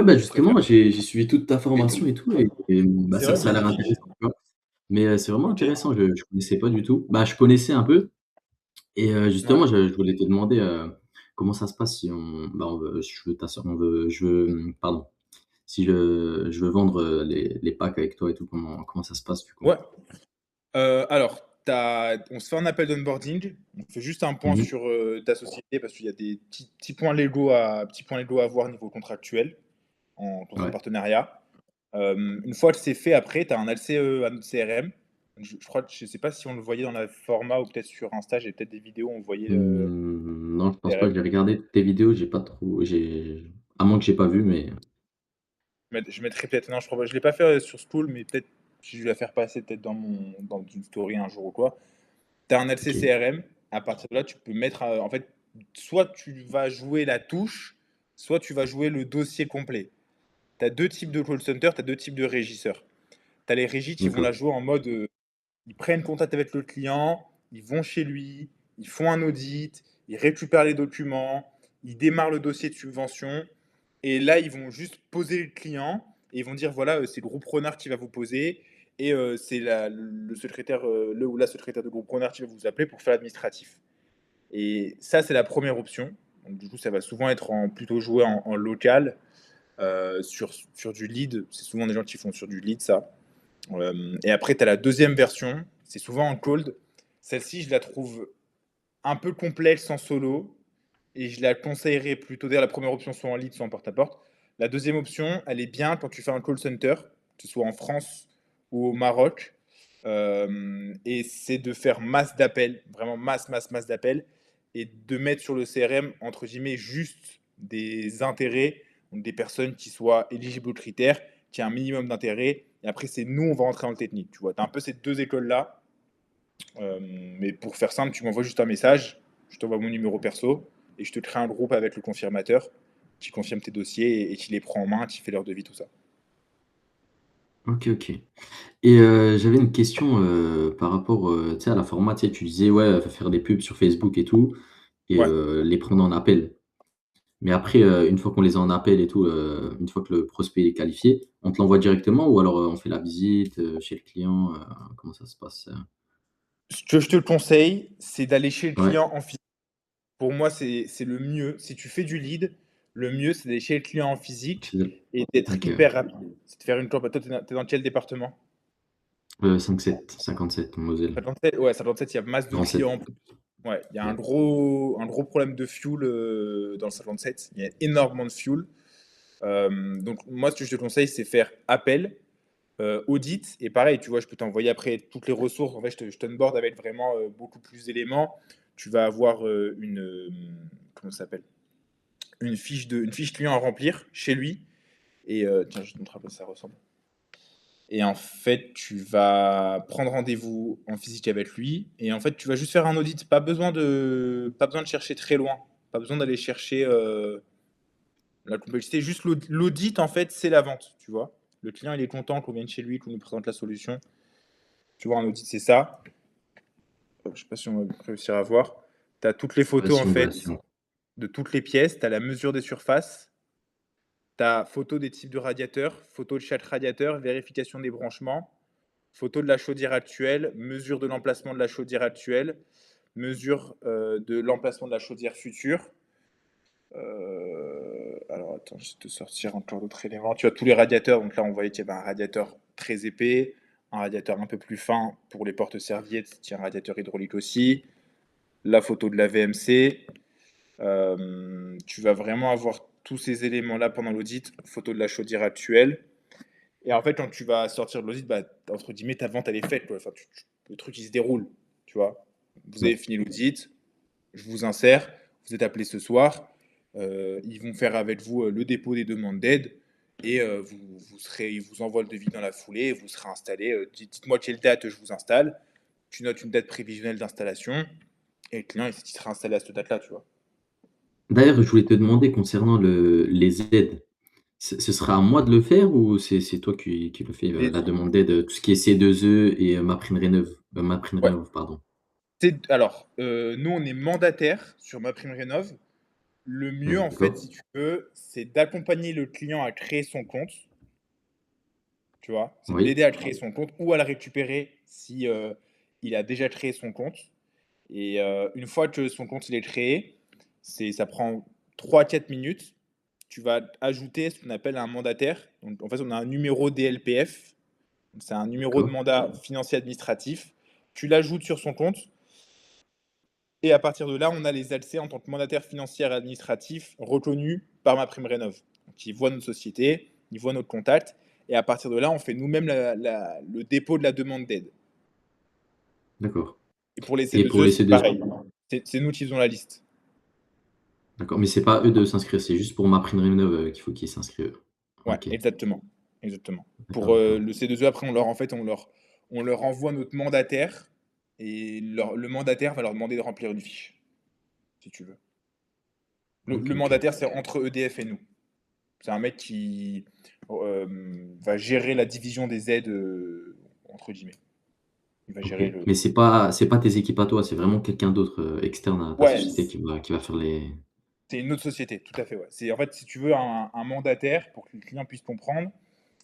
Ouais, bah, Tu préfères? justement, j'ai suivi toute ta formation et tout et bah, C'est ça vrai? ça a l'air Magnifique. intéressant, tu vois? Mais c'est vraiment OK. intéressant, je connaissais pas du tout. Bah, je connaissais un peu et Ouais. justement, je voulais te demander, comment ça se passe si on veut je veux t'asso on veut je veux, pardon, si je veux vendre, les packs avec toi et tout, comment ça se passe du coup? Ouais. Alors, on se fait un appel d'onboarding, on fait juste un point Mmh mh. sur, ta société parce qu'il y a des petits points légaux à voir niveau contractuel dans un Ouais. partenariat. Une fois que c'est fait après, tu as un accès, à notre CRM. Je crois que je sais pas si on le voyait dans le format ou peut-être sur Insta, j'ai peut-être des vidéos où on voyait le Non, je pense pas, CRM. j'ai regardé tes vidéos, j'ai pas trop à moins que j'ai pas vu, mais Je mettrai peut-être non, je crois pas, je l'ai pas fait, sur School, mais peut-être j'ai dû la faire passer peut-être dans une story un jour ou quoi. Tu as un accès OK. CRM, à partir de là, tu peux mettre, en fait, soit tu vas jouer la touche, soit tu vas jouer le dossier complet. Tu as 2 types de call center, tu as 2 types de régisseurs. Tu as les régis qui vont D'accord. la jouer en mode, ils prennent contact avec le client, ils vont chez lui, ils font un audit, ils récupèrent les documents, ils démarrent le dossier de subvention et là, ils vont juste poser le client et ils vont dire: «Voilà, c'est le groupe renard qui va vous poser et c'est le secrétaire, le ou la secrétaire de groupe renard qui va vous appeler pour faire l'administratif» et ça, c'est la première option. Donc du coup, ça va souvent être plutôt joué en local, sur du lead. C'est souvent des gens qui font sur du lead ça. Et après, tu as la deuxième version, c'est souvent en cold. Celle-ci, je la trouve un peu complexe en solo et je la conseillerais plutôt. D'ailleurs, la première option, soit en lead, soit en porte-à-porte. La deuxième option, elle est bien quand tu fais un call center, que ce soit en France ou au Maroc. Et c'est de faire masse d'appels, vraiment masse, masse, masse d'appels, et de mettre sur le CRM, entre guillemets, juste des intérêts, donc des personnes qui soient éligibles aux critères, qui a un minimum d'intérêt. Et après, c'est nous, on va rentrer dans le technique. Tu vois, tu as un peu ces deux écoles-là. Mais pour faire simple, tu m'envoies juste un message, je t'envoie mon numéro perso et je te crée un groupe avec le confirmateur qui confirme tes dossiers et qui les prend en main, qui fait leur devis, tout ça. OK, OK. Et j'avais une question, par rapport, tu sais, à la format, tu sais, tu disais, ouais, faire des pubs sur Facebook et tout et Ouais. les prendre en appel. Mais après, une fois qu'on les a en appel et tout, une fois que le prospect est qualifié, on te l'envoie directement ou alors, on fait la visite, chez le client, comment ça se passe, Ce que je te conseille, c'est d'aller chez le Ouais, client en physique. Pour moi, c'est le mieux. Si tu fais du lead, le mieux, c'est d'aller chez le client en physique chez eux. et d'être OK, ouais. hyper rapide. C'est de faire une campagne. Toi, tu es dans quel département? 57, 57 Moselle. 57? Ouais, 57, il y a masse de 57. clients. Ouais, il y a un Ouais. gros problème de fuel dans le 57. Il y a énormément de fuel. Donc moi, ce que je te conseille, c'est faire appel, audit et pareil, tu vois, je peux t'envoyer après toutes les ressources. En fait, je t'onboard avec vraiment, beaucoup plus d'éléments. Tu vas avoir, comment ça s'appelle? Une fiche client à remplir chez lui et tiens, je te montre à quoi ça ressemble et en fait, tu vas prendre rendez-vous en physique avec lui et en fait, tu vas juste faire un audit. Pas besoin de chercher très loin. Pas besoin d'aller chercher, la complexité, juste l'audit, en fait, c'est la vente, tu vois? Le client, il est content qu'on vienne chez lui, qu'on nous présente la solution. Tu vois, un audit, c'est ça. Je sais pas si on va réussir à voir. Tu as toutes les Ouais, photos, si en on va si fait, on de toutes les pièces. Tu as la mesure des surfaces. Tu as photo des types de radiateurs, photo de chaque radiateur, vérification des branchements, photo de la chaudière actuelle, mesure de l'emplacement de la chaudière actuelle, mesure, de l'emplacement de la chaudière future. Alors attends, je vais te sortir encore d'autres éléments. Tu as tous les radiateurs, donc là on voyait qu'il y avait un radiateur très épais, un radiateur un peu plus fin pour les porte-serviettes, il y a un radiateur hydraulique aussi, la photo de la VMC. Tu vas vraiment avoir tous ces éléments-là pendant l'audit, photo de la chaudière actuelle. Et en fait, quand tu vas sortir de l'audit, bah, entre guillemets, ta vente elle est faite, quoi. Enfin, le truc il se déroule, tu vois. Vous avez ouais. fini l'audit, je vous insère, vous êtes appelé ce soir, ils vont faire avec vous, le dépôt des demandes d'aide et ils vous envoient le devis dans la foulée, vous serez installé, dites-moi quelle date je vous installe. Tu notes une date prévisionnelle d'installation et le client il sera installé à cette date-là, tu vois? D'ailleurs, je voulais te demander concernant les aides, ce sera à moi de le faire ou c'est toi qui le fais, Les la demande d'aide, tout ce qui est C2E et MaPrimeRénov', Ouais, pardon? nous on est mandataire sur MaPrimeRénov'. Le mieux, en fait, D'accord. si tu veux, c'est d'accompagner le client à créer son compte, tu vois? C'est de Oui, l'aider à créer son compte ou à le récupérer si, il a déjà créé son compte et une fois que son compte il est créé, ça prend 3 à 4 minutes. Tu vas ajouter ce qu'on appelle un mandataire. Donc en fait, on a un numéro DLPF, donc c'est un numéro de d'accord. mandat financier administratif. Tu l'ajoutes sur son compte et à partir de là, on a les ALC en tant que mandataire financier et administratif reconnus par MaPrimeRénov'. Donc ils voient notre société, ils voient notre contact et à partir de là, on fait nous-mêmes le dépôt de la demande d'aide. D'accord. Et pour les Et pour C2E, les c'est C2E? pareil. C'est nous qui faisons la liste. D'accord, mais c'est pas à eux de s'inscrire, c'est juste pour MaPrimeRénov', qu'il faut qu'ils s'inscrivent? Ouais, OK. exactement, exactement. D'accord, Pour, d'accord. le C2E, après, on leur envoie notre mandataire et le mandataire va leur demander de remplir une fiche, si tu veux. OK, Le OK. mandataire, c'est entre EDF et nous. C'est un mec qui, va gérer la division des aides, entre guillemets. Il va OK. gérer le Mais c'est pas tes équipes à toi, c'est vraiment quelqu'un d'autre, externe à ta ouais, société qui va faire les c'est une autre société, tout à fait, ouais. C'est en fait, si tu veux, un mandataire, pour que le client puisse comprendre,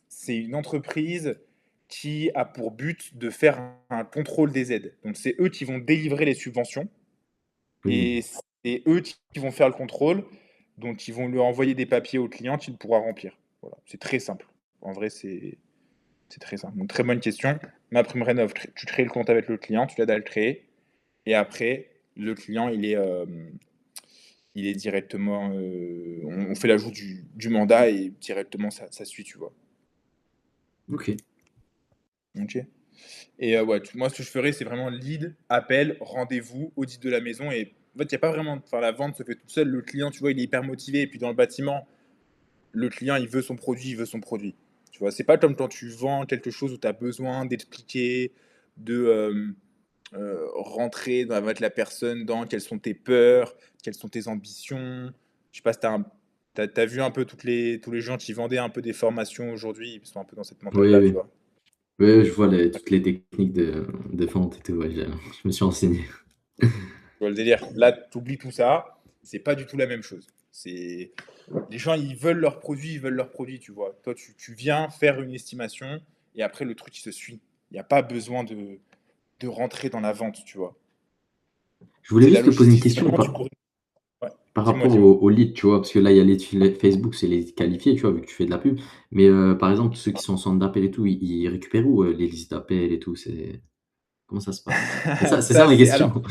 c'est une entreprise qui a pour but de faire un contrôle des aides. Donc c'est eux qui vont délivrer les subventions oui, et c'est eux qui vont faire le contrôle, donc ils vont lui envoyer des papiers au client qu'il pourra remplir. Voilà, c'est très simple. En vrai, c'est très simple. Donc très bonne question. MaPrimeRénov', tu crées le compte avec le client, tu l'aides à le créer et après le client, il est directement, on fait l'ajout du mandat et directement ça suit, tu vois? OK. OK. Et ouais, moi, ce que je ferais, c'est vraiment lead, appel, rendez-vous, audit de la maison et en fait, il y a pas vraiment enfin, la vente se fait toute seule. Le client, tu vois, il est hyper motivé et puis dans le bâtiment, le client, il veut son produit, il veut son produit. Tu vois? C'est pas comme quand tu vends quelque chose où tu as besoin d'expliquer, de, rentrer dans mettre la personne dans quelles sont tes peurs, quelles sont tes ambitions. Je sais pas si tu as vu un peu tous les gens qui vendaient un peu des formations aujourd'hui, ils sont un peu dans cette Oui, mentale-là, tu oui. vois? Oui, oui, je vois toutes les techniques de vente et tout, ouais, je me suis renseigné. Tu vois le délire? Là, tu oublies tout ça, c'est pas du tout la même chose. C'est les gens, ils veulent leur produit, tu vois? Toi, tu viens faire une estimation et après le truc, il se suit. Il y a pas besoin de rentrer dans la vente, tu vois? Je voulais C'est de la juste te poser une logistique, c'est question comment tu pourrais ouais, par dis-moi, rapport dis-moi. aux leads, tu vois? Parce que là, il y a les Facebook, c'est les qualifiés, tu vois? Vu que tu fais de la pub. Mais, par exemple, ceux qui sont en centre d'appel et tout, ils récupèrent où, les listes d'appels et tout? Comment ça se passe? C'est ça Ça, ma c'est question. alors,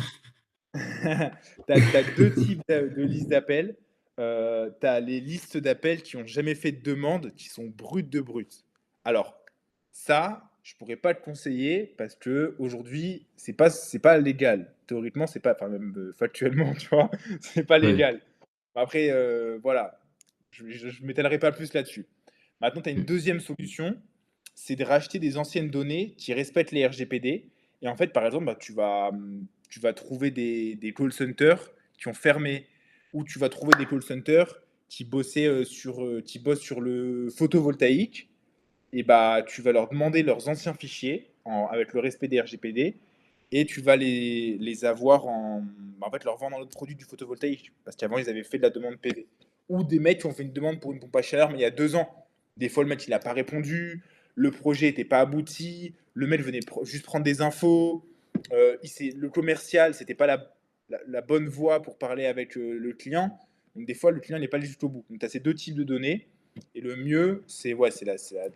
tu as 2 types de listes d'appels. Tu as les listes d'appels qui ont jamais fait de demande, qui sont brutes de brutes. Alors, ça, je pourrais pas te conseiller parce qu'aujourd'hui, c'est pas légal. Théoriquement, c'est pas enfin même, factuellement, tu vois? C'est pas Ouais. légal. Après, voilà, je m'étalerai pas plus là-dessus. Maintenant, tu as une Mmh. deuxième solution, c'est de racheter des anciennes données qui respectent les RGPD et en fait, par exemple, bah, tu vas trouver des call centers qui ont fermé ou tu vas trouver des call centers qui bossent sur le photovoltaïque et bah, tu vas leur demander leurs anciens fichiers avec le respect des RGPD et tu vas les avoir bah, en fait, leur vendre notre produit du photovoltaïque parce qu'avant, ils avaient fait de la demande PV. Ou des mecs qui ont fait une demande pour une pompe à chaleur, mais il y a 2 ans. Des fois, le mec, il n'a pas répondu, le projet n'était pas abouti, le mec venait juste prendre des infos, le commercial, c'était pas la bonne voie pour parler avec le client. Donc, des fois, le client n'est pas allé jusqu'au bout. Donc, tu as ces 2 types de données. Et le mieux, c'est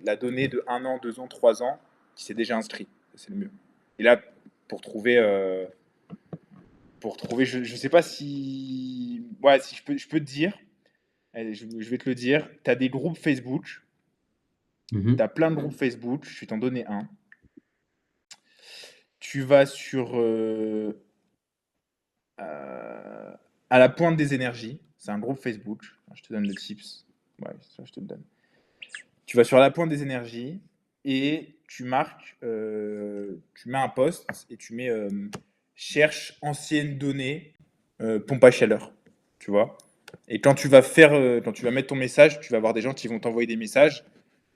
la donnée de 1 an, 2 ans, 3 ans qui s'est déjà inscrit. C'est le mieux. Et là, pour trouver, euh, je ne sais pas si, ouais, si je peux te dire, allez, je vais te le dire, tu as des groupes Facebook, Mmh tu as mh. plein de groupes Facebook, je vais t'en donner un. Tu vas sur à la pointe des énergies, c'est un groupe Facebook. Je te donne le tips. Ouais, ça, je te le donne. Tu vas sur la pointe des énergies et tu mets un post et tu mets cherche anciennes données pompe à chaleur, tu vois. Et quand tu vas mettre ton message, tu vas avoir des gens qui vont t'envoyer des messages.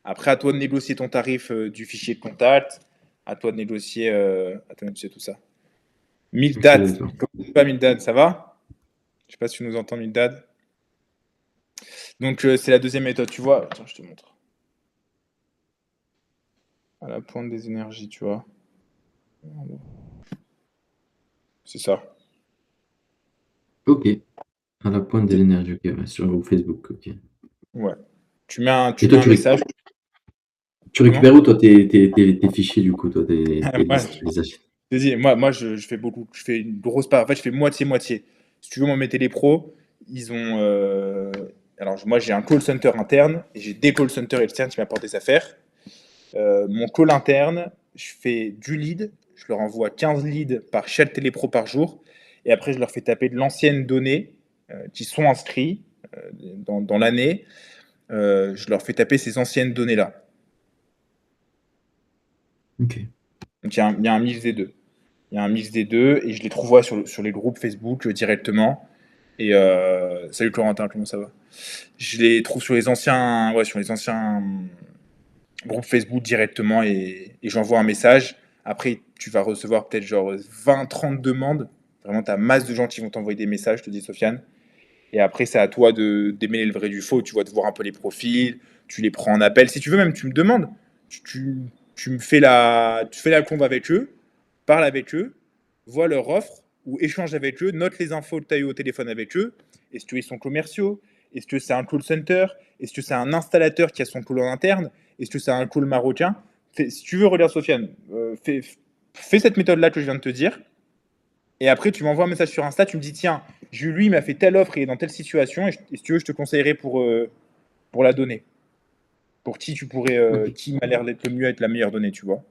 Après, à toi de négocier ton tarif du fichier de contact, à toi de négocier tout ça. OK, Mildad, d'accord. comment tu vas Mildad, ça va? Je sais pas si tu nous entends Mildad. Donc, c'est la deuxième méthode, tu vois. Attends, je te montre. À la pointe des énergies, tu vois. C'est ça. Ok. À la pointe de l'énergie, ok, ouais, sur le groupe Facebook, ok. Ouais. Et Tu mets toi, un message. tu Comment? récupères où, toi, tes fichiers, du coup, toi, tes Moi, listes, tu les achètes? je te dis, je fais beaucoup. Je fais une grosse part. En fait, je fais moitié-moitié. Si tu veux, moi, mes télépros, ils ont. Alors, moi, j'ai un call center interne et j'ai des call centers externes qui m'apportent des affaires. Mon call interne, je fais du lead. Je leur envoie 15 leads par chaque télépro par jour. Et après, je leur fais taper de l'ancienne donnée qui sont inscrits dans l'année. Je leur fais taper ces anciennes données-là. Ok. Donc, il y a un mix des deux. Il y a un mix des deux et je les trouve ouais, sur les groupes Facebook directement. Et salut Corentin, comment ça va? Je les trouve sur les anciens groupes Facebook directement et j'envoie un message. Après, tu vas recevoir peut-être genre 20, 30 demandes. Vraiment, tu as masse de gens qui vont t'envoyer des messages, je te dis Sofiane. Et après, c'est à toi de démêler le vrai du faux. Tu vois, de voir un peu les profils, tu les prends en appel. Si tu veux, même, tu me demandes. Tu, tu, tu fais la combe avec eux, parle avec eux, vois leur offre ou échange avec eux, note les infos que tu as eu au téléphone avec eux. Est-ce qu'ils sont commerciaux? Est-ce que c'est un call center? Est-ce que c'est un installateur qui a son call en interne? Est-ce que c'est un call marocain? Si tu veux relire Sofiane, fais cette méthode-là que je viens de te dire. Et après, tu m'envoies un message sur Insta, tu me dis, tiens, lui, il m'a fait telle offre et il est dans telle situation, et si tu veux, je te conseillerais pour la donner. Pour qui tu pourrais, Ok. qui m'a l'air d'être le mieux, être la meilleure donnée, tu vois.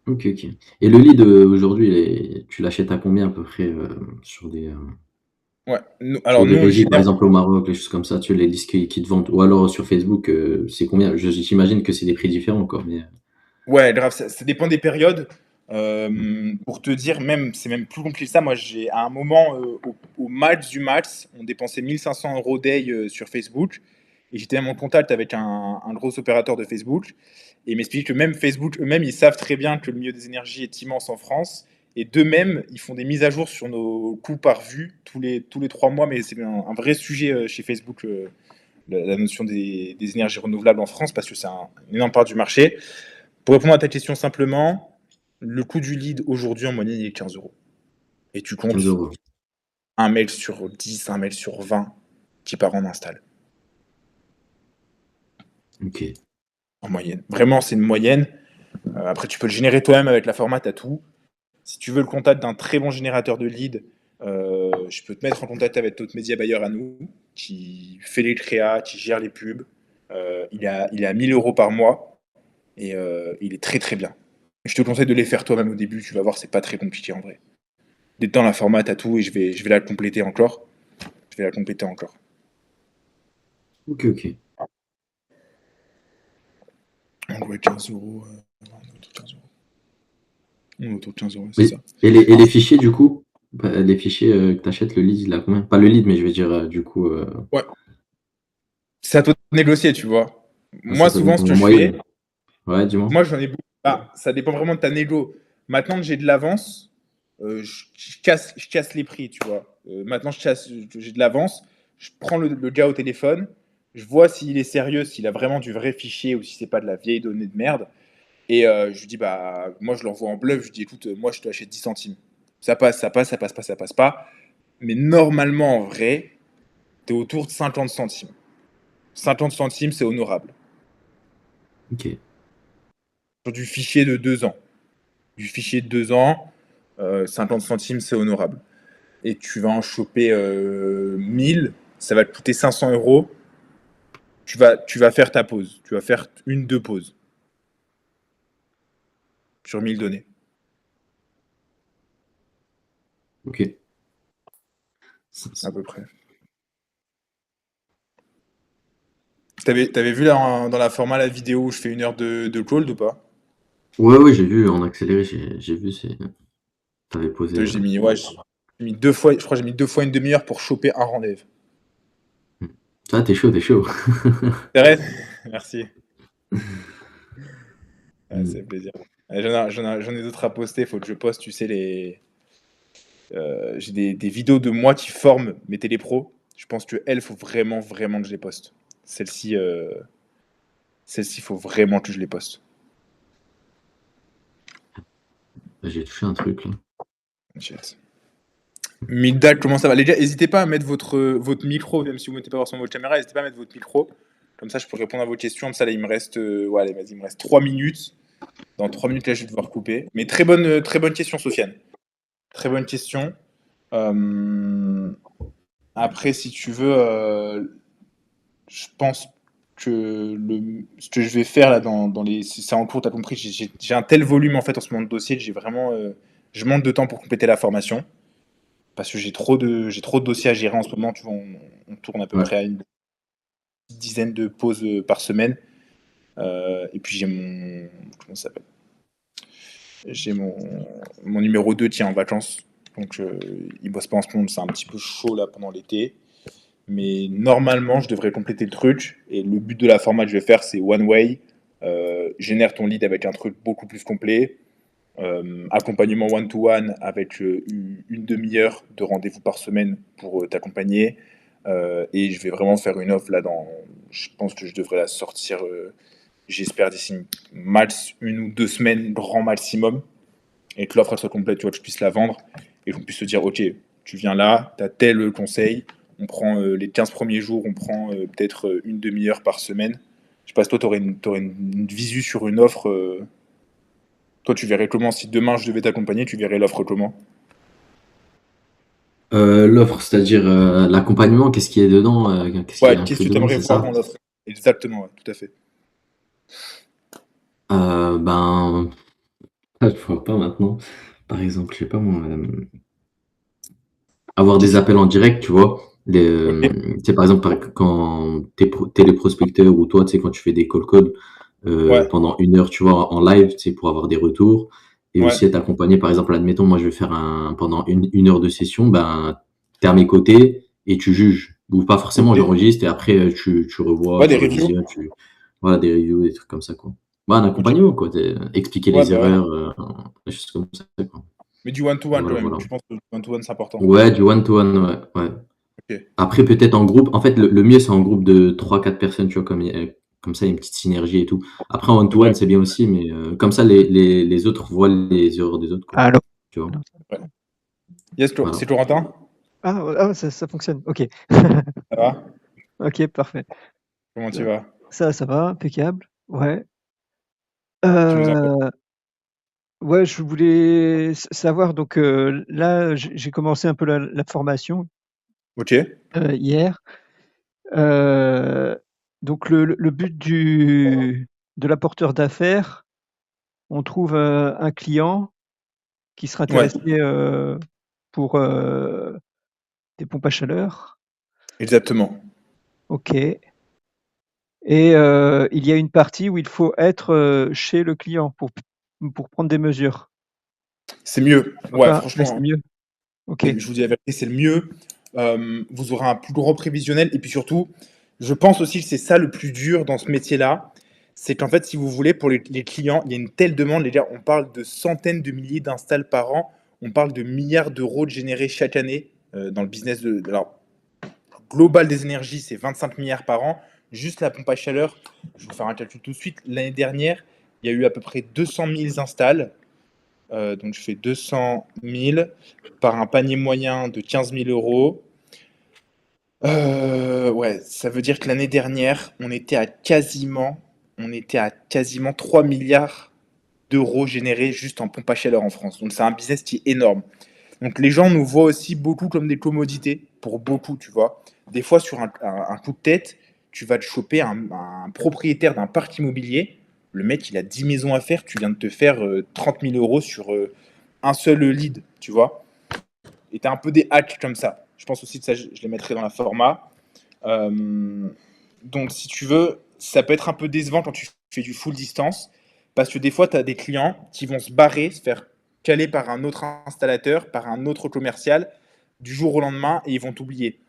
Ok, ok. Et le lead, aujourd'hui, tu l'achètes à combien à peu près sur Ouais. sur Alors, des nous, on le régies, par génère. exemple au Maroc, les choses comme ça, tu les listes qui te vendent. Ou alors sur Facebook, c'est combien? J'imagine que c'est des prix différents encore, mais Ouais, grave, ça dépend des périodes. Pour te dire, même, c'est même plus compliqué que ça. Moi, j'ai à un moment, au max du max, on dépensait 1500 euros day sur Facebook. Et j'étais même en contact avec un gros opérateur de Facebook. Et il m'explique que même Facebook, eux-mêmes, ils savent très bien que le milieu des énergies est immense en France. Et d'eux-mêmes, ils font des mises à jour sur nos coûts par vue tous les 3 mois. Mais c'est un vrai sujet chez Facebook, la notion des énergies renouvelables en France, parce que c'est une énorme part du marché. Pour répondre à ta question simplement, le coût du lead aujourd'hui en moyenne il est 15 euros. Et tu 15 comptes euros. un mail sur 10, un mail sur 20 qui part en install, Ok. en moyenne. Vraiment, c'est une moyenne. Après, tu peux le générer toi-même avec la format à tout. Si tu veux le contact d'un très bon générateur de lead, je peux te mettre en contact avec notre média buyer à nous, qui fait les créas, qui gère les pubs. Il est à 1000 euros par mois et il est très très bien. Je te conseille de les faire toi-même au début, tu vas voir, c'est pas très compliqué en vrai. Détends la format à tout et je vais la compléter encore. Je vais la compléter encore. Ok, ok. On doit être 15 euros. On est autour de 15 euros. On est autour de 15 euros, c'est Et, ça. et les fichiers, du coup, bah, les fichiers que tu achètes, le lead, il a combien? Pas le lead, mais je veux dire, du coup, Ouais. C'est à toi de négocier, tu vois. ça Moi, peut souvent, ce dépendre que en je fais, moyenne. Ouais, dis-moi. moi, j'en ai beaucoup. Ah, ça dépend vraiment de ta négo. Maintenant que j'ai de l'avance, je casse les prix, tu vois. Maintenant, j'ai de l'avance. Je prends le gars au téléphone. Je vois s'il est sérieux, s'il a vraiment du vrai fichier ou si c'est pas de la vieille donnée de merde. Et je lui dis, bah, moi, je l'envoie en bluff. Je lui dis, écoute, moi, je te l'achète 10 centimes. Ça passe, ça passe, ça passe pas, ça passe pas. Mais normalement, en vrai, tu es autour de 50 centimes. 50 centimes, c'est honorable. Ok. Sur du fichier de 2 ans. Du fichier de 2 ans, 50 centimes, c'est honorable. Et tu vas en choper 1000, ça va te coûter 500 euros. Tu vas faire ta pause. Tu vas faire une, deux pauses sur 1000 données, Ok. à peu près. T'avais vu là, dans la format la vidéo où je fais 1 heure de call ou pas? Ouais, ouais, j'ai vu en accéléré, j'ai vu, t'avais posé. J'ai mis 2 fois, je crois que j'ai mis 2 fois une demi-heure pour choper un rendez-vous. Hmm. Ah, t'es chaud, t'es chaud. C'est vrai? Merci. Ouais, Hmm. c'est plaisir. J'en ai d'autres à poster, faut que je poste, tu sais, j'ai des vidéos de moi qui forment mes télépros. Je pense que elles, faut vraiment, vraiment que je les poste. Celle-ci, celle-ci, faut vraiment que je les poste. J'ai touché un truc là. Shit. Middag, comment ça va? Les gars, n'hésitez pas à mettre votre micro, même si vous ne mettez pas forcément votre caméra, n'hésitez pas à mettre votre micro. Comme ça, je peux répondre à vos questions. Comme ça, là, il me reste, ouais, allez, vas-y, il me reste 3 minutes. Dans 3 minutes, là, je vais devoir couper. Mais très bonne question, Sofiane. Très bonne question. Après, si tu veux, je pense que ce que je vais faire là dans les, si c'est en cours, t'as compris, j'ai un tel volume en fait en ce moment de dossier que j'ai vraiment, je manque de temps pour compléter la formation parce que j'ai trop de dossiers à gérer en ce moment. Tu vois, on tourne à peu Ouais. près à une dizaine de pauses par semaine. Et puis j'ai mon, comment ça s'appelle? J'ai mon numéro 2 qui est en vacances. Donc il bosse pas en ce moment, c'est un petit peu chaud là pendant l'été. Mais normalement, je devrais compléter le truc. Et le but de la format que je vais faire, c'est one way. Génère ton lead avec un truc beaucoup plus complet. Accompagnement one-to-one avec une demi-heure de rendez-vous par semaine pour t'accompagner. Et je vais vraiment faire une offre là dans. Je pense que je devrais la sortir, j'espère, d'ici max 1 ou 2 semaines, grand maximum. Et que l'offre elle soit complète, tu vois, que je puisse la vendre. Et qu'on puisse se dire, ok, tu viens là, tu as tel conseil. On prend les 15 premiers jours, on prend peut-être une demi-heure par semaine. Je sais pas si toi, tu aurais une visu sur une offre. Toi, tu verrais comment si demain je devais t'accompagner, tu verrais l'offre comment? L'offre, c'est-à-dire l'accompagnement, qu'est-ce qui est dedans, qu'est-ce qui est Ouais, qu'est-ce inclus que tu dedans, aimerais c'est voir ça? dans l'offre? Exactement, ouais, tout à fait. Ben, je vois pas maintenant. Par exemple, je sais pas moi, avoir des appels Typiquement. en direct, tu vois. Ok. Tu sais, par exemple, quand t'es les prospecteurs ou toi, tu sais, quand tu fais des call calls Ouais, pendant 1 heure, tu vois, en live, tu sais, pour avoir des retours. Et ouais. aussi être accompagné, par exemple, admettons, moi, je vais faire pendant une heure de session, ben, t'es à mes côtés et tu juges. Ou pas forcément, Ok. j'enregistre et après, tu revois, Ouais, des tu reviews. revisionnes, voilà, des reviews, des trucs comme ça, quoi. Ouais, un Ok. accompagnement, quoi. Expliquer Ouais, les bah ouais. erreurs, des choses comme ça, quoi. Mais du one-to-one quand Voilà, même. voilà. Tu penses que le one-to-one, c'est important. Ouais, du one-to-one, ouais, ouais. Ok. Après, peut-être en groupe. En fait, le mieux, c'est en groupe de 3 4 personnes, tu vois, comme ça, il y a une petite synergie et tout. Après, en one-to-one, Ouais, c'est bien aussi, mais comme ça, les autres voient les erreurs des autres, quoi. Allô? Tu vois? ouais. Yes, c'est Voilà. Corentin? Ça fonctionne. Ok. Ça va? Ok, parfait. Comment tu vas? Ça va, impeccable. Ouais. Tu nous en fais. Euh, ouais, je voulais savoir, donc là, j'ai commencé un peu la formation Ok. hier. Euh, donc le but de l'apporteur d'affaires, on trouve un client qui sera Ouais, intéressé pour des pompes à chaleur. exactement. Ok. Et il y a une partie où il faut être chez le client pour prendre des mesures. C'est mieux. Faut Ouais, pas, ouais, c'est franchement, mieux. Ok. je vous dis la vérité, c'est le mieux. Vous aurez un plus gros prévisionnel. Et puis surtout, je pense aussi que c'est ça le plus dur dans ce métier-là. C'est qu'en fait, si vous voulez, pour les clients, il y a une telle demande. Les gars, on parle de centaines de milliers d'installs par an. On parle de milliards d'euros de générés chaque année dans le business alors, global des énergies, c'est 25 milliards par an. Juste la pompe à chaleur, je vais vous faire un calcul tout de suite. L'année dernière, il y a eu à peu près 200 000 installs. Donc je fais 200 000 par un panier moyen de 15 000 euros. Ouais, ça veut dire que l'année dernière, on était à quasiment 3 milliards d'euros générés juste en pompe à chaleur en France. Donc c'est un business qui est énorme. Donc les gens nous voient aussi beaucoup comme des commodités, pour beaucoup, tu vois. Des fois, sur un coup de tête, tu vas te choper un propriétaire d'un parc immobilier. Le mec, il a 10 maisons à faire, tu viens de te faire 30 000 euros sur un seul lead, tu vois. Et tu as un peu des hacks comme ça. Je pense aussi que ça, je les mettrai dans la format. Euh, donc, si tu veux, ça peut être un peu décevant quand tu fais du full distance, parce que des fois, tu as des clients qui vont se barrer, se faire caler par un autre installateur, par un autre commercial, du jour au lendemain, et ils vont t'oublier.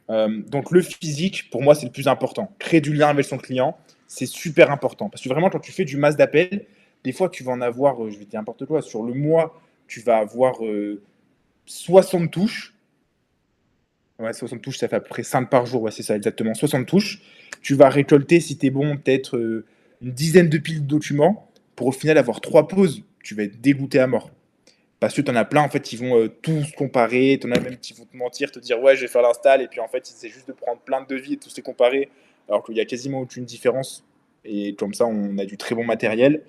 Donc, le physique, pour moi, c'est le plus important. Créer du lien avec son client, c'est super important. Parce que vraiment, quand tu fais du masse d'appels, des fois, tu vas en avoir, je vais dire n'importe quoi, sur le mois, tu vas avoir 60 touches. Ouais, 60 touches, ça fait à peu près 5 par jour. Ouais, c'est ça, exactement. 60 touches. Tu vas récolter, si t'es bon, peut-être une dizaine de piles de documents pour au final avoir 3 pauses. Tu vas être dégoûté à mort. Parce que t'en as plein, en fait, qui vont tous comparer. T'en as même qui vont te mentir, te dire ouais, je vais faire l'install. Et puis en fait, c'est juste de prendre plein de devis et tous les comparer. Alors qu'il y a quasiment aucune différence. Et comme ça, on a du très bon matériel.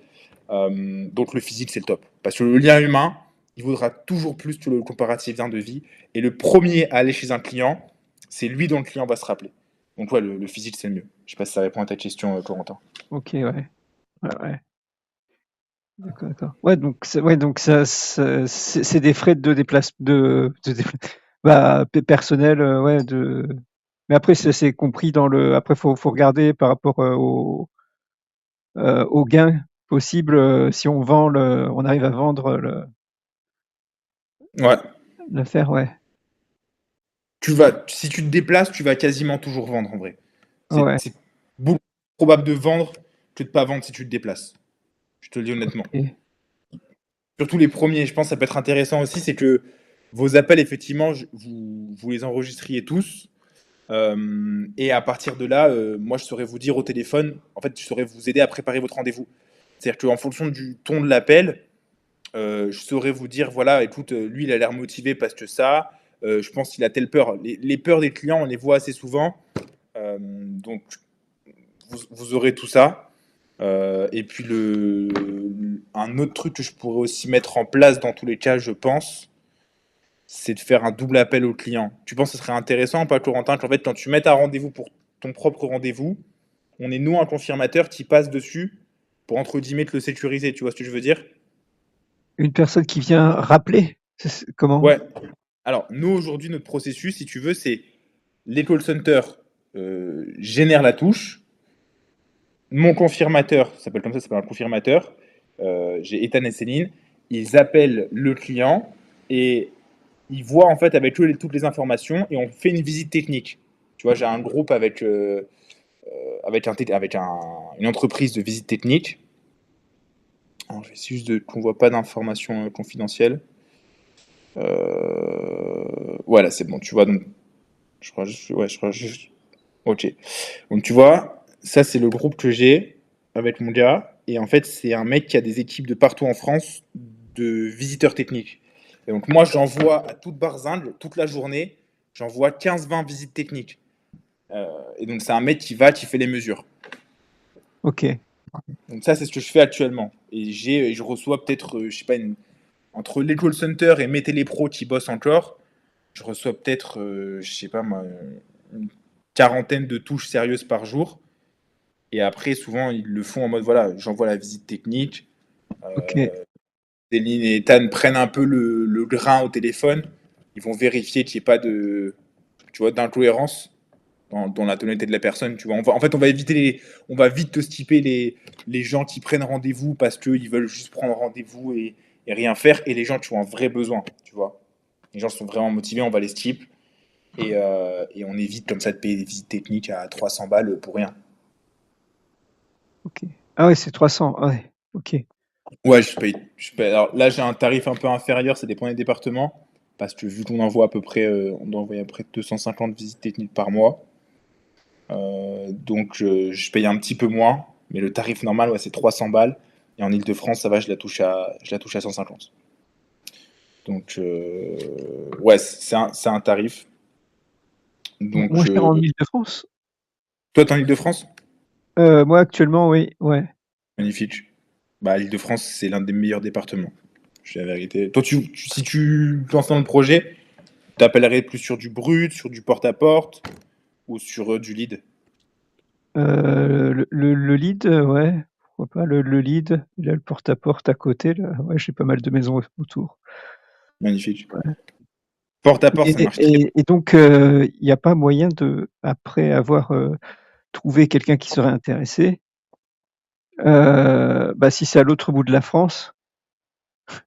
Donc le physique, c'est le top. Parce que le lien humain, il vaudra toujours plus que le comparatif d'un devis. Et le premier à aller chez un client, c'est lui dont le client va se rappeler. Donc ouais, le physique, c'est le mieux. Je sais pas si ça répond à ta question, Corentin. Ok, ouais. Ouais, ouais. D'accord, d'accord. Ouais, donc c'est des frais de déplacement, bah, personnel, ouais, mais après, c'est compris dans le. Après, faut regarder par rapport au gain possible, si on arrive à vendre Ouais. l'affaire, ouais. Si tu te déplaces, tu vas quasiment toujours vendre en vrai. Ouais, C'est beaucoup plus probable de vendre que de pas vendre si tu te déplaces. Je te le dis honnêtement. ok. Surtout les premiers, je pense que ça peut être intéressant aussi, c'est que vos appels, effectivement, vous les enregistriez tous. Et à partir de là, moi, je saurais vous dire au téléphone, en fait, je saurais vous aider à préparer votre rendez-vous. C'est-à-dire qu'en fonction du ton de l'appel, je saurais vous dire, voilà, écoute, lui, il a l'air motivé parce que ça, je pense qu'il a telle peur. Les peurs des clients, on les voit assez souvent. Donc, vous aurez tout ça. Et puis, un autre truc que je pourrais aussi mettre en place dans tous les cas, je pense, c'est de faire un double appel au client. Tu penses que ce serait intéressant, pas, Corentin, qu'en fait, quand tu mets un rendez-vous pour ton propre rendez-vous, on est nous un confirmateur qui passe dessus pour entre guillemets te le sécuriser, tu vois ce que je veux dire? Une personne qui vient rappeler, comment? Ouais. Alors, nous aujourd'hui, notre processus, si tu veux, c'est les call centers génèrent la touche. Mon confirmateur, ça s'appelle comme ça s'appelle un confirmateur. J'ai Ethan et Céline. Ils appellent le client et ils voient en fait avec eux toutes les informations et on fait une visite technique. Tu vois, j'ai un groupe avec une entreprise de visite technique. Alors, je vais essayer juste qu'on ne voit pas d'informations confidentielles. Voilà, c'est bon, tu vois. Donc, je crois juste. Ouais, je crois juste. Ok. Donc, tu vois, ça, c'est le groupe que j'ai avec mon gars. Et en fait, c'est un mec qui a des équipes de partout en France de visiteurs techniques. Et donc, moi, j'envoie à toute barzingue, toute la journée, j'envoie 15-20 visites techniques. Et donc, c'est un mec qui fait les mesures. Ok. Donc, ça, c'est ce que je fais actuellement. Et je reçois peut-être, je sais pas, entre les call centers et mes télépros qui bossent encore, je reçois peut-être, je sais pas moi, une quarantaine de touches sérieuses par jour. Et après, souvent, ils le font en mode voilà, j'envoie la visite technique. Ok. Céline et Ethan prennent un peu le grain au téléphone. Ils vont vérifier qu'il n'y ait pas tu vois, d'incohérence dans la tonalité de la personne. Tu vois. En fait, on va vite te skipper les gens qui prennent rendez-vous parce qu'ils veulent juste prendre rendez-vous et rien faire. Et les gens qui ont un vrai besoin, tu vois. Les gens sont vraiment motivés, on va les skip. Et on évite comme ça de payer des visites techniques à 300 balles pour rien. Ok. Ah ouais, c'est 300. Ah ouais. Ok. Ouais, alors là, j'ai un tarif un peu inférieur, ça dépend des départements. Parce que vu qu'on envoie à peu près, on doit envoyer à peu près 250 visites techniques par mois. Donc je paye un petit peu moins. Mais le tarif normal, ouais, c'est 300 balles. Et en Ile-de-France, ça va, je la touche à 150. Donc ouais, c'est un tarif. Moins Donc cher en Île-de-France? toi, t'es en Ile-de-France? Moi, actuellement, oui. Ouais. Magnifique. Bah, l'Île-de-France, c'est l'un des meilleurs départements. Je dis la vérité. Toi, si tu te lances dans le projet, t'appellerais plus sur du brut, sur du porte-à-porte ou sur du lead? Le lead, ouais. Pourquoi pas le lead. Il a le porte-à-porte à côté, là. Ouais, j'ai pas mal de maisons autour. Magnifique. Ouais. Porte-à-porte, ça marche très bien. Et donc, il n'y a pas moyen de, après avoir trouvé quelqu'un qui serait intéressé, bah, si c'est à l'autre bout de la France,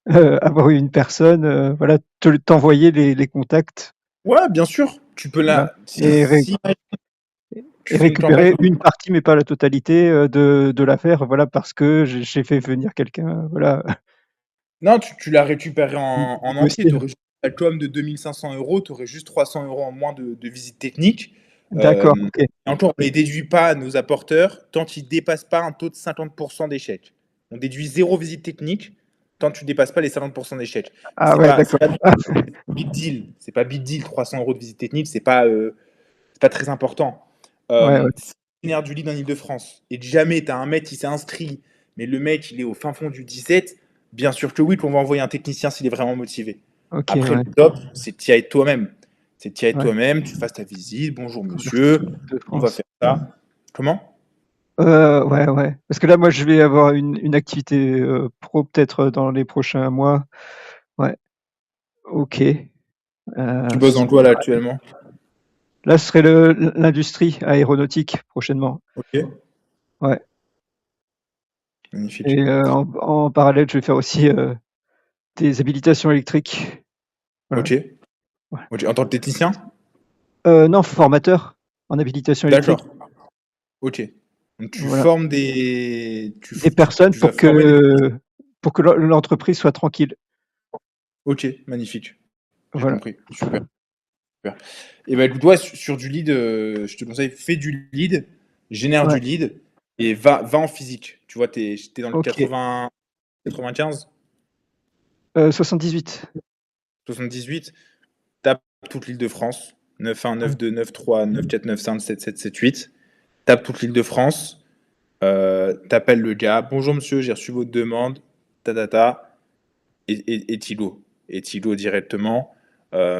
avoir une personne, voilà, t'envoyer les contacts, Ouais, bien sûr. Tu peux voilà, la. Si tu et fais une campagne. récupérer une partie, mais pas la totalité de l'affaire, voilà, parce que j'ai fait venir quelqu'un, voilà. Non, tu la récupérais en entier. Négocier. Tu aurais juste com de 2500 €, tu aurais juste 300 € en moins de visite technique. D'accord, Et encore, on ne les déduit pas à nos apporteurs tant qu'ils ne dépassent pas un taux de 50% d'échec. On déduit 0 visite technique tant que tu ne dépasses pas les 50% d'échec. Ah C'est ouais, pas d'accord. big deal. C'est pas big deal, 300 € de visite technique, c'est pas très important. Ouais, ouais. Si tu génères du lead en Ile-de-France et jamais tu as un mec qui s'est inscrit, mais le mec il est au fin fond du 17, bien sûr que oui, qu'on va envoyer un technicien s'il est vraiment motivé. Ok, Après, ouais. le top, c'est de t'y aller toi-même. C'est de t'y aller Ouais. toi-même, tu fasses ta visite, bonjour monsieur, De on va France. faire ça. Comment? Ouais, ouais. Parce que là, moi, je vais avoir une activité pro peut-être dans les prochains mois. Ouais, ok. Tu bosses dans quoi là actuellement? Là, ce serait l'industrie aéronautique prochainement. Ok, Ouais. magnifique. Et en parallèle, je vais faire aussi des habilitations électriques. Voilà. Ok. Ouais. Ok. En tant que technicien? Non, formateur en habilitation électrique. D'accord. Ok. Donc tu Voilà. formes des. Des personnes Tu vas former des. pour que l'entreprise soit tranquille. Ok, magnifique. J'ai Voilà. compris. Super. Super. Et bah écoute, toi, sur du lead, je te conseille, fais du lead, génère Ouais. du lead et va en physique. Tu vois, t'es dans le Ok. 95, 78. 78, tape toute l'Île-de-France. 91, Ouais. 92, 93, 94, 95, 77, 78. Tape toute l'Île-de-France. T'appelles le gars. Bonjour monsieur, j'ai reçu votre demande. Ta ta ta. Et Thibaut. Et Thibaut directement. Sur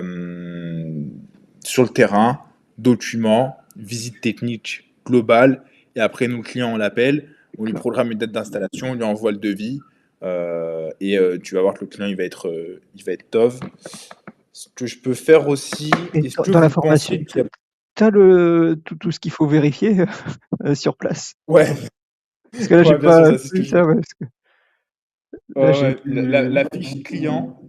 le terrain, documents, visite technique globale. Et après, nous, le client, on l'appelle. On lui programme une date d'installation. On lui envoie le devis. Tu vas voir que le client, il va être top. Ce que je peux faire aussi, Et est-ce que dans la vous formation, pensez qu'il y a... tu as tout ce qu'il faut vérifier sur place? Ouais, Parce que là, j'ai ouais, bien sûr, pas ça c'est ce que tout je... ça, ouais, parce que là, Ouais, j'ai ouais. vu. La fiche client,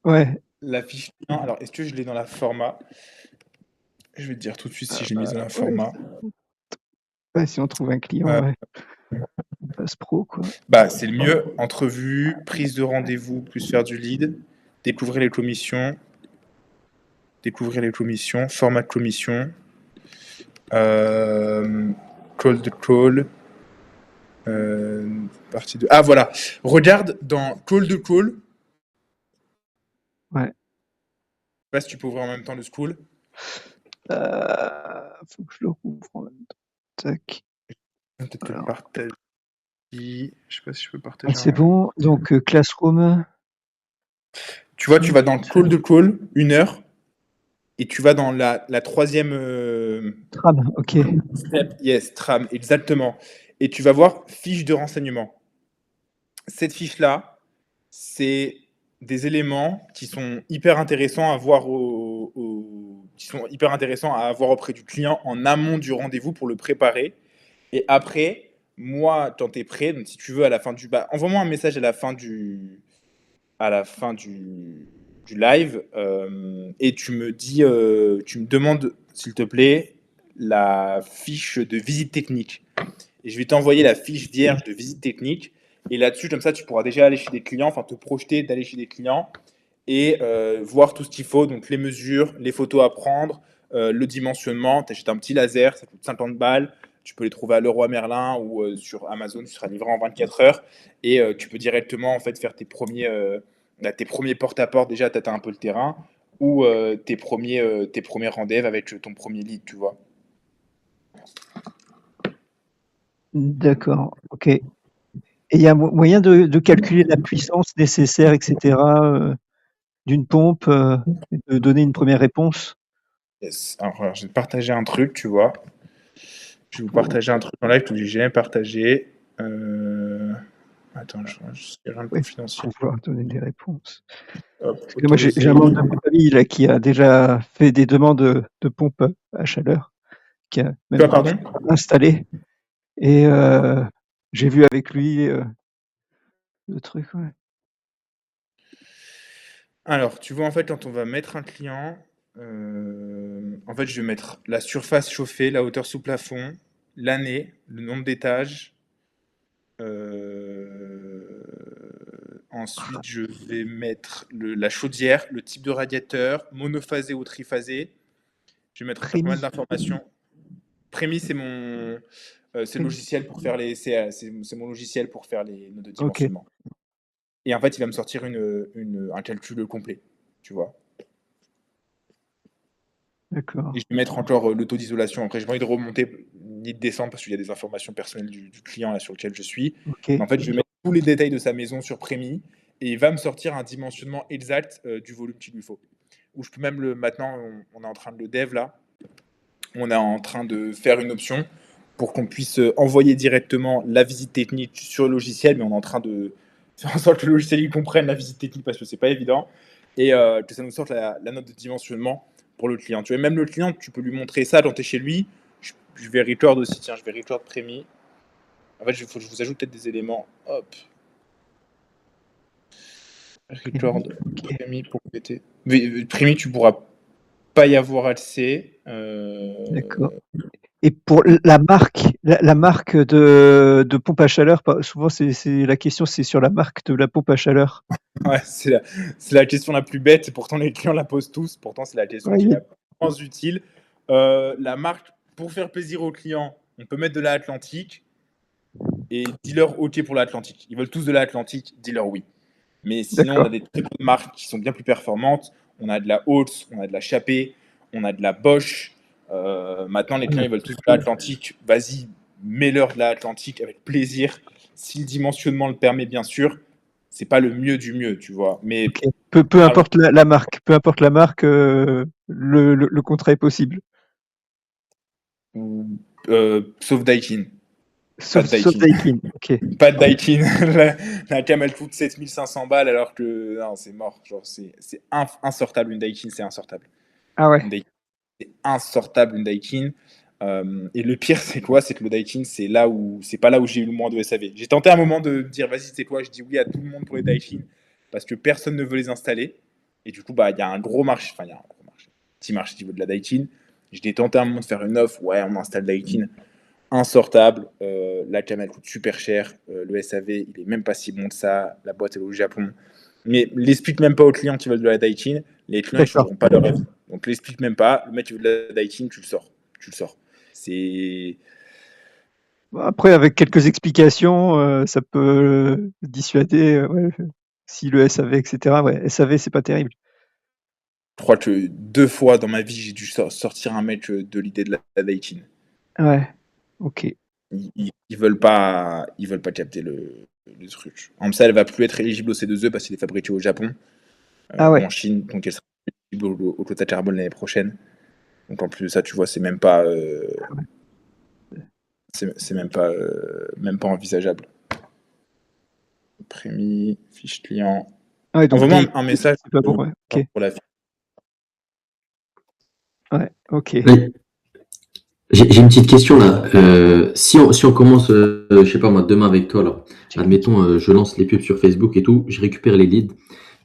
Ouais. la fiche client. Alors, est-ce que je l'ai dans la format? Je vais te dire tout de suite si je l'ai mise dans la Ouais, format. ouais, si on trouve un client, Euh, ouais, passe pro, quoi. Bah, c'est le mieux. Entrevue, prise de rendez-vous, plus faire du lead, découvrir les commissions, format de commission, euh, call de call, partie de... Ah, voilà. Regarde dans call de call. Ouais. Je sais pas si tu peux ouvrir en même temps le school. Faut que je le rouvre en même temps. Tac. Peut-être te le Alors, partage. Je sais pas si je peux partager c'est en... bon. Donc, Classroom. Tu vois, tu vas dans call de call, 1 heure, et tu vas dans la troisième Tram, ok. step. Yes, tram, exactement. Et tu vas voir fiche de renseignement. Cette fiche-là, c'est des éléments qui sont hyper intéressants à voir qui sont hyper intéressants à avoir auprès du client en amont du rendez-vous pour le préparer. Et après, moi, quand tu es prêt, donc si tu veux, à la fin du... Bah, envoie-moi un message à la fin du live et tu me demandes, s'il te plaît, la fiche de visite technique. Et je vais t'envoyer la fiche vierge de visite technique. Et là-dessus, comme ça, tu pourras déjà aller chez des clients, enfin te projeter d'aller chez des clients et voir tout ce qu'il faut, donc les mesures, les photos à prendre, le dimensionnement. Tu achètes un petit laser, ça coûte 50 balles. Tu peux les trouver à Leroy Merlin ou sur Amazon, tu seras livré en 24 heures. Et tu peux directement en fait faire tes premiers porte-à-porte. Déjà, tu as un peu le terrain ou tes premiers rendez-vous avec ton premier lead, tu vois. D'accord, ok. Et il y a moyen de calculer la puissance nécessaire, etc., d'une pompe, et de donner une première réponse? Yes. Alors, je vais te partager un truc, tu vois. Je vais vous Pour, partager un truc en live que j'ai jamais partagé. Attends, je rien de ouais, confidentiel. pour pouvoir donner des réponses. Hop, Parce que moi, j'ai un autoriser. membre de ma famille là, qui a déjà fait des demandes de pompes à chaleur, qui a Quoi, même pardon? installé. Et j'ai vu avec lui le truc. Ouais. Alors, tu vois, en fait, quand on va mettre un client, en fait, je vais mettre la surface chauffée, la hauteur sous plafond, l'année, le nombre d'étages. Ensuite, je vais mettre la chaudière, le type de radiateur, monophasé ou triphasé. Je vais mettre encore pas mal Prémis. d'informations. Prémis, c'est le Prémis. logiciel pour faire c'est mon logiciel pour faire les notes de Ok, dimensionnement. Et en fait, il va me sortir un calcul complet, tu vois. d'accord. Et je vais mettre encore le taux d'isolation. Après, j'ai pas envie de remonter ni de descendre parce qu'il y a des informations personnelles du client là, sur lequel je suis. Ok, Mais en fait, je vais mettre tous les détails de sa maison sur Prémis et il va me sortir un dimensionnement exact du volume qu'il lui faut. Ou je peux même maintenant, on est en train de le dev là. On est en train de faire une option pour qu'on puisse envoyer directement la visite technique sur le logiciel, mais on est en train de faire en sorte que le logiciel il comprenne la visite technique parce que c'est pas évident et que ça nous sorte la note de dimensionnement pour le client. Tu vois, même le client, tu peux lui montrer ça quand tu es chez lui. Je vais record aussi, tiens, je vais record Prémis. En fait, il faut que je vous ajoute peut-être des éléments. Hop. Record Prémis pour péter. Mais Prémis, tu pourras pas y avoir accès. d'accord. Et pour la marque de pompe à chaleur, souvent c'est la question, c'est sur la marque de la pompe à chaleur. Ouais, c'est la question la plus bête, et pourtant les clients la posent tous. Pourtant, c'est la question Ouais, qui est la plus utile. La marque, pour faire plaisir aux clients, on peut mettre de la Atlantique et dis-leur OK pour l'Atlantique. Ils veulent tous de l'Atlantique, dis-leur oui. Mais sinon, on a d'accord. des très bonnes marques qui sont bien plus performantes. On a de la Holtz, on a de la Chappé, on a de la Bosch. Maintenant, les clients, ils veulent tous de l'Atlantique. Vas-y, mets-leur de l'Atlantique avec plaisir. Si le dimensionnement le permet, bien sûr. C'est pas le mieux du mieux, tu vois. Mais Ok. Peu importe la marque, le contrat est possible. sauf Daikin. Sauf Daikin. Ok. Pas de Daikin. La cam, elle coûte 7500 balles alors que non, c'est mort. Genre, c'est insortable. Une Daikin, c'est insortable. Ah ouais. Une Daikin, c'est insortable, une Daikin. Et le pire, c'est quoi? C'est que le Daikin, c'est pas là où j'ai eu le moins de SAV. J'ai tenté un moment de dire, vas-y, c'est quoi? Je dis oui à tout le monde pour les Daikin parce que personne ne veut les installer. Et du coup, bah, il y a un gros marché. Enfin, il y a un gros marché. Petit marché au niveau de la Daikin. J'ai tenté un moment de faire une offre. Ouais, on installe Daikin. Insortable. La cam, elle coûte super cher. Le SAV, il est même pas si bon que ça. La boîte, elle est au Japon. Mais l'explique même pas aux clients qui veulent de la Daikin. Les clients, ils D'accord. changeront pas leur avis. Donc, l'explique même pas. Le mec qui veut de la Daikin, tu le sors. Tu le sors. C'est. Après, avec quelques explications, ça peut dissuader. Ouais, si le SAV, etc. Ouais, SAV, c'est pas terrible. Je crois que 2 fois dans ma vie, j'ai dû sortir un mec de l'idée de la Daikin. Ouais. Ok. Ils veulent pas capter le truc. En ça, elle va plus être éligible au C2E parce qu'il est fabriqué au Japon Ah ou ouais. en Chine, donc elle sera éligible au quota carbone l'année prochaine. Donc en plus de ça, tu vois, c'est même pas, c'est même pas envisageable. Prémis, fiche client. Ah ouais, donc Envoie-moi un message c'est pas bon. Ouais. Ok. pour la Ouais. Ok. Ouais. J'ai une petite question là. Si on commence, je sais pas moi, demain avec toi là, admettons, je lance les pubs sur Facebook et tout, je récupère les leads,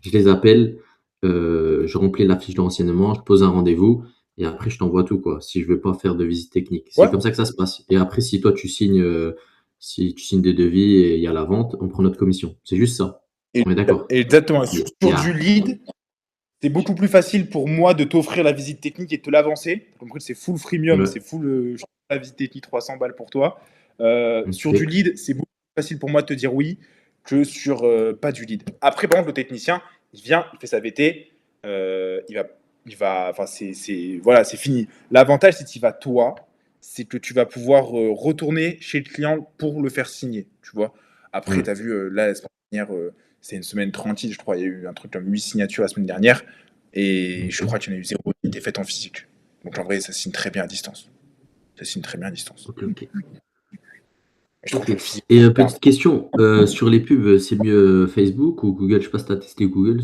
je les appelle, je remplis la fiche de renseignement, je pose un rendez-vous et après je t'envoie tout quoi. Si je veux pas faire de visite technique, c'est Ouais. comme ça que ça se passe. Et après, si toi si tu signes des devis et il y a la vente, on prend notre commission. C'est juste ça. On est d'accord. Exactement. Sur Yeah. du lead, c'est beaucoup plus facile pour moi de t'offrir la visite technique et de te l'avancer. Comme c'est full freemium, Ouais. c'est full la visite technique 300 balles pour toi. Sur Ok. du lead, c'est beaucoup plus facile pour moi de te dire oui que sur pas du lead. Après, par exemple, le technicien, il vient, il fait sa VT, enfin, voilà, c'est fini. L'avantage, c'est que tu vas toi, c'est que tu vas pouvoir retourner chez le client pour le faire signer, tu vois. Après, Ouais. tu as vu, là, la semaine dernière, c'est une semaine tranquille, je crois. Il y a eu un truc comme 8 signatures la semaine dernière. Et je crois qu'il y en a eu 0 qui était faite en physique. Donc en vrai, ça signe très bien à distance. Ça signe très bien à distance. Ok, ok. Je trouve Ok. que le physique, Et c'est petite question, sur les pubs, c'est mieux Facebook ou Google? Je sais pas si tu as testé Google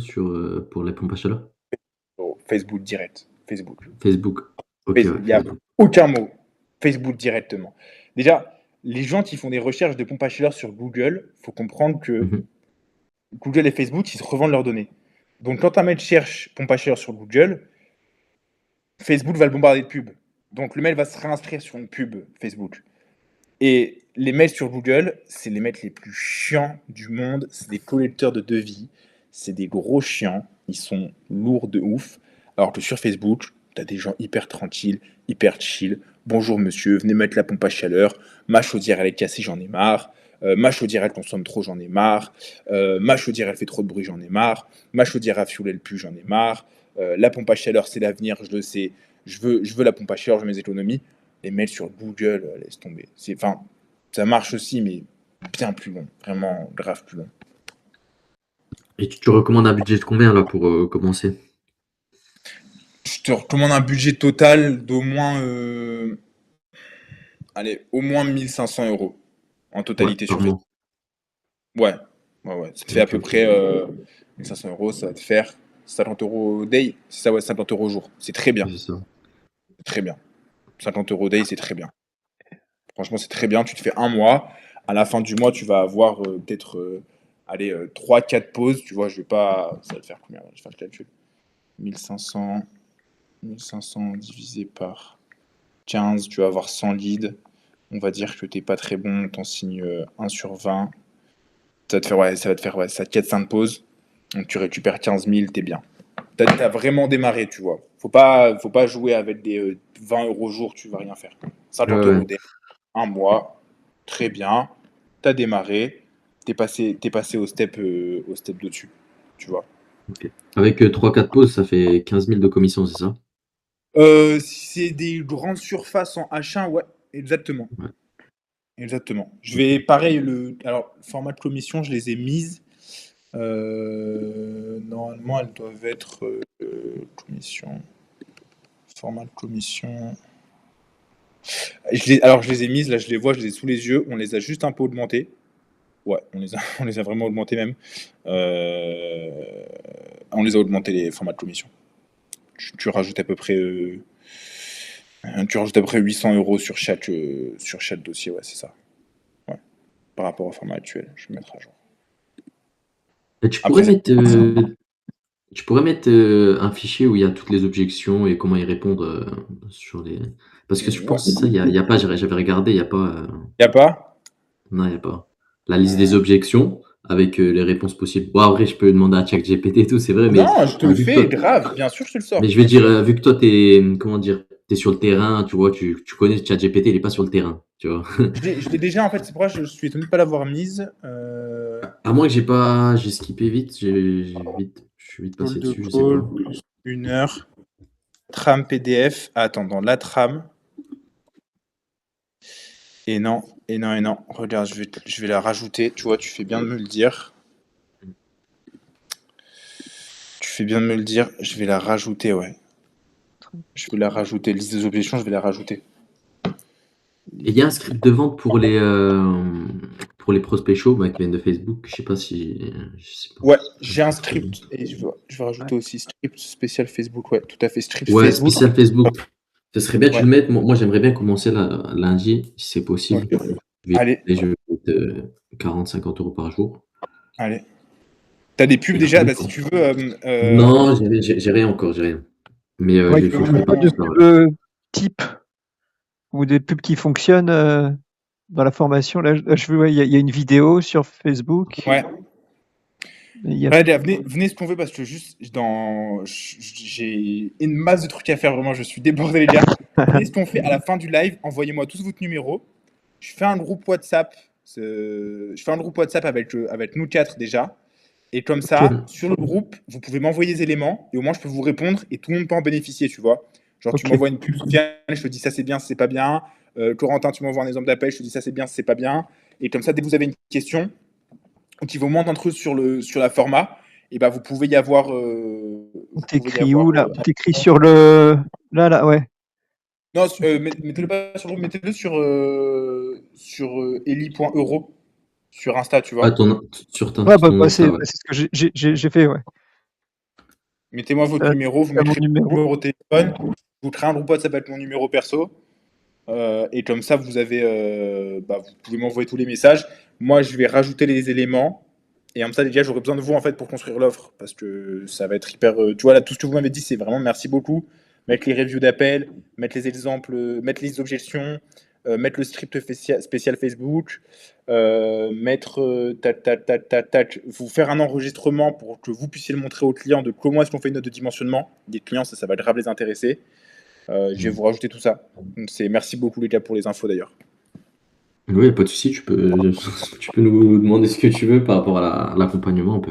pour les pompes à chaleur. Facebook direct. Facebook. Facebook. Ok, Il ouais, n'y a Facebook. aucun mot. Facebook directement. Déjà, les gens qui font des recherches de pompes à chaleur sur Google, il faut comprendre que Mhm. Google et Facebook, ils se revendent leurs données. Donc quand un mec cherche pompe à chaleur sur Google, Facebook va le bombarder de pubs. Donc le mail va se réinscrire sur une pub Facebook. Et les mails sur Google, c'est les mails les plus chiants du monde. C'est des collecteurs de devis. C'est des gros chiants. Ils sont lourds de ouf. Alors que sur Facebook, t'as des gens hyper tranquilles, hyper chill. Bonjour monsieur, venez mettre la pompe à chaleur. Ma chaudière elle est cassée, j'en ai marre. Ma chaudière elle consomme trop, j'en ai marre. Ma chaudière elle fait trop de bruit, j'en ai marre. Ma chaudière à fioul elle pue, j'en ai marre. La pompe à chaleur c'est l'avenir, je le sais. Je veux la pompe à chaleur, je veux mes économies. Les mails sur Google, laisse tomber. Enfin, ça marche aussi, mais bien plus long. Vraiment grave plus long. Et tu recommandes un budget de combien là pour commencer? Je te recommande un budget total d'au moins, allez, au moins 1 500 € en Ouais, totalité par sur Facebook. mois. Ouais, ouais. Ça te fait à Ok, peu ok. près 1 500 €, ça va te faire 50 € day. C'est ça, ouais, 50 € au jour. C'est très bien. C'est ça. C'est très bien. 50 € day, c'est très bien. Franchement, c'est très bien. Tu te fais un mois. À la fin du mois, tu vas avoir peut-être allez, 3-4 pauses. Tu vois, je vais pas. Ça va te faire combien? Je vais faire le calcul. 1500, 1500 divisé par 15, tu vas avoir 100 leads. On va dire que t'es pas très bon, t'en signes 1 sur 20. Ça va te faire, ouais, ça va te faire ouais, ça 4-5 pauses. Donc tu récupères 15 000, t'es bien. T'as vraiment démarré, tu vois. Faut pas jouer avec des 20 € jour, tu vas rien faire. Ouais, 50 ouais. euros day, un mois, très bien. T'as démarré, t'es passé au step dessus, tu vois. Ok. Avec 3-4 pauses, ça fait 15 000 de commission, c'est ça? Si c'est des grandes surfaces en H1, ouais, exactement. Ouais. Exactement. Je Ok. vais, pareil, alors, format de commission, je les ai mises. Normalement, elles doivent être commission, format de commission. Alors, je les ai mises, là, je les vois, je les ai sous les yeux. On les a juste un peu augmentées. Ouais, on les a vraiment augmentées même. Euh, on les a augmentées, les formats de commission. Tu rajoutes à peu près, tu rajoutes à peu près 800 € sur chaque dossier, ouais, c'est ça. Ouais, par rapport au format actuel, je vais mettre à jour. Et Après, tu pourrais mettre un fichier où il y a toutes les objections et comment y répondre sur les. Parce que je ouais. pense que ça, il y a pas, j'avais regardé, il n'y a pas. Y a pas? Non, il n'y a pas. La liste des objections avec les réponses possibles. Bon, après, je peux demander à ChatGPT et tout, c'est vrai, Non, je te le vu que fais, toi, grave, bien sûr, je te le mais sors, je vais bien dire, sûr. vu que toi, t'es, comment dire, t'es sur le terrain, tu vois, tu connais ChatGPT, il est pas sur le terrain, tu vois. Je l'ai déjà, en fait, c'est pourquoi je suis étonné de ne pas l'avoir mise. À moins que j'ai skippé vite, je suis vite Call passé de dessus, je sais call, pas. plus 1 heure. Trame PDF. Ah, attends, dans la trame. Et non, et non, et non. Regarde, je vais la rajouter. Tu vois, tu fais bien de me le dire. Tu fais bien de me le dire. Je vais la rajouter, ouais. Je vais la rajouter. Liste des objections, je vais la rajouter. Et il y a un script de vente pour les prospects chauds bah, qui viennent de Facebook. Je sais pas si, je sais pas. Ouais, Un j'ai un script de vente. script. Et je vais rajouter aussi script spécial Facebook. Ouais, tout à fait. Script Ouais, Facebook. spécial Facebook. Ce serait bien que tu Ouais, le mettes. Moi, j'aimerais bien commencer lundi, si c'est possible. ok. Allez, Je vais mettre 40-50 € par jour. allez. T'as des pubs Et déjà? après, Bah, si quoi. tu veux. Non, j'ai rien encore, j'ai rien. Mais Ouais, il faut il que je n'y a pas prépare tout de ça. pub Voilà. type ou des pubs qui fonctionnent dans la formation. Là, je veux, ouais, il y a une vidéo sur Facebook. Ouais. Il y a... Ouais, gars, venez ce qu'on veut parce que juste j'ai une masse de trucs à faire, vraiment, je suis débordé les gars. Venez ce qu'on fait à la fin du live, envoyez-moi tous votre numéro. Je fais un groupe WhatsApp, avec nous quatre déjà. Et comme Ok. ça, sur le groupe, vous pouvez m'envoyer des éléments et au moins je peux vous répondre et tout le monde peut en bénéficier, tu vois. Genre tu Ok, m'envoies une pub, Sofiane, je te dis ça c'est bien, c'est pas bien. Corentin, tu m'envoies un exemple d'appel, je te dis ça c'est bien, c'est pas bien. Et comme ça, dès que vous avez une question, qui vaut moins d'entre eux sur la format, et ben vous pouvez y avoir. t'écris où là? T'écris sur le... Là, ouais. Non, mettez-le pas sur le groupe, mettez-le sur eli.euro sur Insta, tu Ah, vois. Ouais, ton Insta, ouais. c'est ce que j'ai fait, ouais. Mettez-moi votre numéro, vous T'as mon mettrez mon numéro. numéro de téléphone, vous créez un groupe WhatsApp avec mon numéro perso, et comme ça, vous avez, vous pouvez m'envoyer tous les messages. Moi, je vais rajouter les éléments. Et comme ça, déjà, j'aurai besoin de vous en fait pour construire l'offre parce que ça va être hyper. Tu vois, là, tout ce que vous m'avez dit, c'est vraiment merci beaucoup. Mettre les reviews d'appel, mettre les exemples, mettre les objections, mettre le script spécial Facebook, mettre vous faire un enregistrement pour que vous puissiez le montrer aux clients de comment est-ce qu'on fait une note de dimensionnement. Les clients, ça va grave les intéresser. Je vais vous rajouter tout ça. Donc, merci beaucoup les gars pour les infos d'ailleurs. Oui, pas de souci, tu peux nous demander ce que tu veux par rapport à l'accompagnement.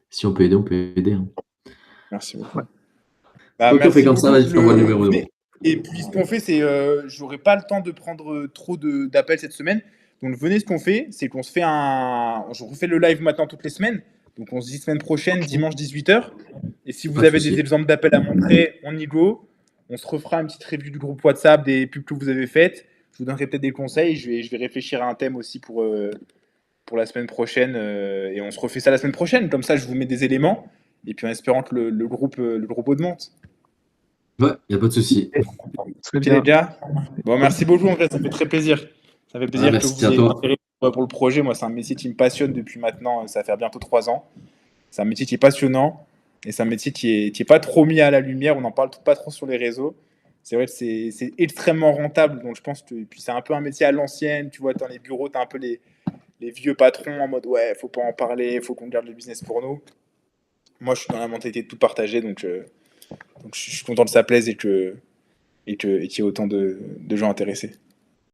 Si on peut aider, on peut aider, hein. Merci beaucoup. Ouais. Bah, Ok, on fait merci comme ça, beaucoup. vas-y, je t'envoie le numéro. Et puis ce qu'on fait, c'est j'aurai pas le temps de prendre trop d'appels cette semaine. Donc venez, ce qu'on fait, c'est qu'on se fait je refais le live maintenant toutes les semaines. Donc on se dit semaine prochaine, dimanche 18h. Et si vous Pas de avez souci. des exemples d'appels à montrer, on y go. On se refera une petite review du groupe WhatsApp, des pubs que vous avez faites. Je vous donnerai peut-être des conseils. Je vais réfléchir à un thème aussi pour la semaine prochaine. Et on se refait ça la semaine prochaine. Comme ça, je vous mets des éléments. Et puis en espérant que le groupe augmente. Ouais, y a pas de souci. Très Ok bien. les gars. Bon, merci beaucoup en fait, ça fait très plaisir. Ça fait plaisir que merci vous à ayez toi. intérêt pour le projet. Moi, c'est un métier qui me passionne depuis maintenant, ça va faire bientôt 3 ans. C'est un métier qui est passionnant et c'est un métier qui est pas trop mis à la lumière. On n'en parle pas trop sur les réseaux. C'est vrai que c'est extrêmement rentable. Donc je pense que puis c'est un peu un métier à l'ancienne. Tu vois, dans les bureaux, tu as un peu les vieux patrons en mode ouais, faut pas en parler, faut qu'on garde le business pour nous. Moi, je suis dans la mentalité de tout partager, donc je suis content que ça plaise et qu'il y ait autant de gens intéressés.